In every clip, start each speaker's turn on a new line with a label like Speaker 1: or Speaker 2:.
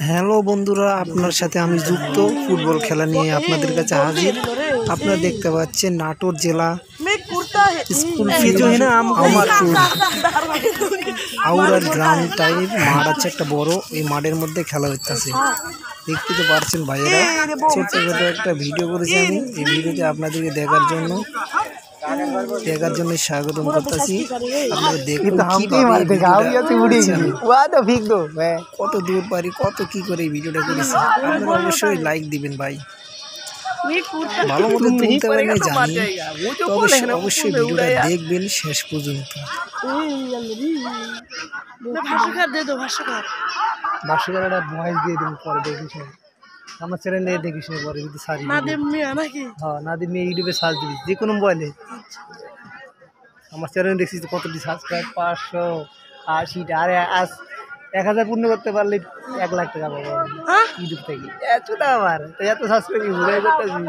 Speaker 1: Hello বন্ধুরা, আপনার সাথে আমি যুক্ত ফুটবল খেলা নিয়ে আপনাদের কাছে হাজির। আপনারা দেখতে পাচ্ছেন নাটোর জেলা স্কুল ফিল্ড আউরার গ্রাউন্ড টাইপ মাঠ আছে একটা বড়। এই মাঠের মধ্যে খেলা হইতেছে, দেখতে তো পারছেন ভাইয়েরা। ছোট্ট ছোট একটা ভিডিও করেছি আমি, এই ভিডিওতে আপনাদেরকে দেখার জন্য স্বাগতম করতেছি। আপনারা দেখুন কত দূর পারি, কত কি করে এই ভিডিওটা করেছি। আপনারা অবশ্যই লাইক দিবেন ভাই, ভালো মতো তুলতে পারেন জানি, অবশ্যই ভিডিওটা দেখবেন শেষ পর্যন্ত। ভাষ্যকার ভয়েস দিয়ে দিন, পরে দেখিস আমার চ্যানেলে দেখিস পরে যদি সারি হ্যাঁ নাদিম মিয়া ইউটিউবে সার্চ দিবি যে কোনো মোবাইলে। আমার চ্যানেল দেখছিস কতটি সাবস্ক্রাইব 580টা, আরে আজ 1000 পূর্ণ করতে পারলে 1 লাখ টাকা পাবো ইউটিউব থেকে। এত আমার এত সাবস্ক্রাইব ঘুরে করতেছি।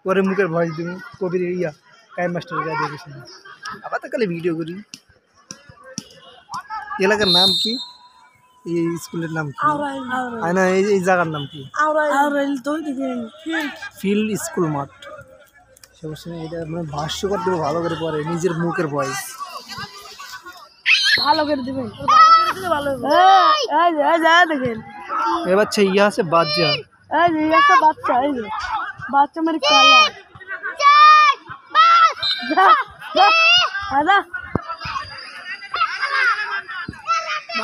Speaker 1: পরে মুখের ভয়েস দিব কবির ইয়া কাইম মাস্টার যা দেখিস। আবার তো খালি ভিডিও করি। এলাকার নাম কি? এই স্কুলের নাম কি? না এই জায়গার নাম কি? ফিল্ড স্কুল মাঠ। সমস্যা নেই, এটা মানে ভাষ্য করে দেবো ভালো করে, পরে নিজের মুখের ভয়েস
Speaker 2: ভালো করে দিবেন।
Speaker 1: এ বাচ্চা ইয়া আছে বাচ্চা,
Speaker 2: বাচ্চা এই যে বাচ্চা মেরে কালা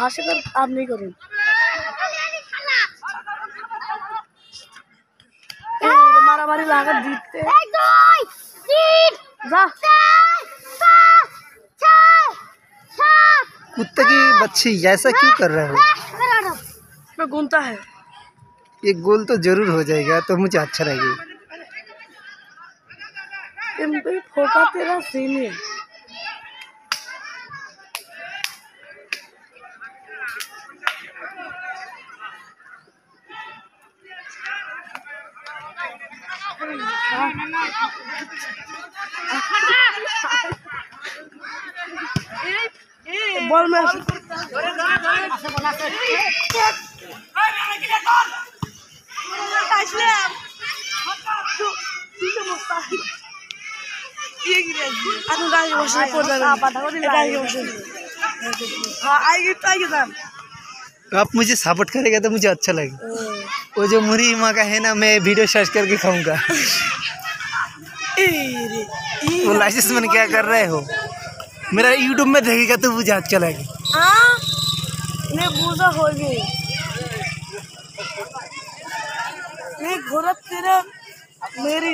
Speaker 2: ভাষা कर आप नहीं करें। मारामारी लागत जीतते
Speaker 1: कुत्ते की बच्ची ऐसा क्यों कर रहे हो?
Speaker 2: मैं गुनता है,
Speaker 1: ये गोल तो जरूर हो जाएगा तो मुझे अच्छा लगेगा।
Speaker 2: फोका तेरा सीन है। बॉल में
Speaker 1: आप मुझे सपोर्ट करेगा तो मुझे अच्छा लगेगा। वो जो मुरी माँ का है ना, मैं वीडियो सर्च करके खाऊंगा। वो लाइसेंस मैंने क्या कर रहे हो? मेरा यूट्यूब में देखेगा तो मुझे अच्छा लगेगा।
Speaker 2: मैं बूझा हो गई, मैं घोड़ा तेरा मेरी